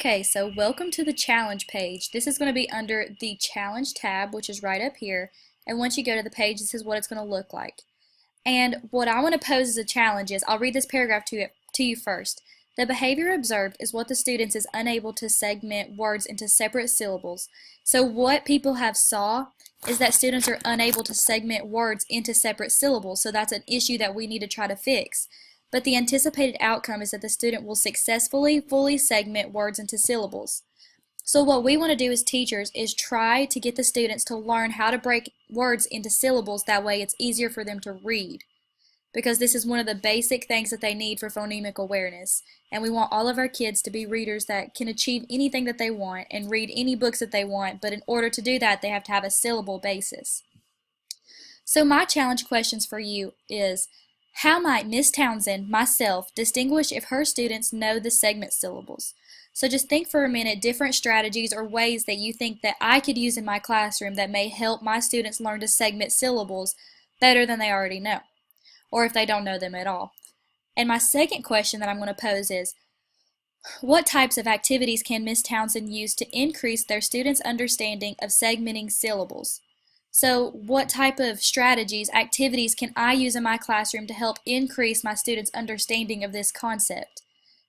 Okay, so welcome to the challenge page. This is going to be under the challenge tab, which is right up here. And once you go to the page, this is what it's going to look like. And what I want to pose as a challenge is, I'll read this paragraph to you first. The behavior observed is what the students is unable to segment words into separate syllables. So what people have saw is that students are unable to segment words into separate syllables. So that's an issue that we need to try to fix. But the anticipated outcome is that the student will successfully fully segment words into syllables. So what we want to do as teachers is try to get the students to learn how to break words into syllables. That way it's easier for them to read, because this is one of the basic things that they need for phonemic awareness. And we want all of our kids to be readers that can achieve anything that they want and read any books that they want, but in order to do that, they have to have a syllable basis. So my challenge questions for you is, how might Miss Townsend, myself, distinguish if her students know the segment syllables? So just think for a minute different strategies or ways that you think that I could use in my classroom that may help my students learn to segment syllables better than they already know, or if they don't know them at all. And my second question that I'm going to pose is, what types of activities can Miss Townsend use to increase their students' understanding of segmenting syllables? So what type of strategies, activities can I use in my classroom to help increase my students' understanding of this concept?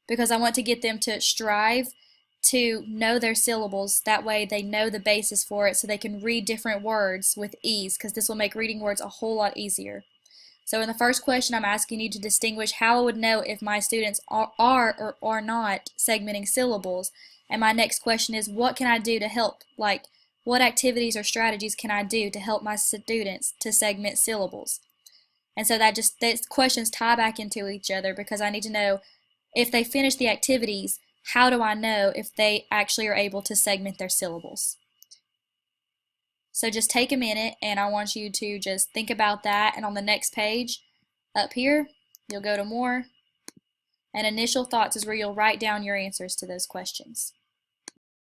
Because I want to get them to strive to know their syllables. That way they know the basis for it so they can read different words with ease, because this will make reading words a whole lot easier. So in the first question, I'm asking you to distinguish how I would know if my students are or are not segmenting syllables. And my next question is, what can I do to help? Like, what activities or strategies can I do to help my students to segment syllables? And so these questions tie back into each other, because I need to know if they finish the activities, how do I know if they actually are able to segment their syllables? So just take a minute, and I want you to just think about that. And on the next page up here, you'll go to more, and initial thoughts is where you'll write down your answers to those questions.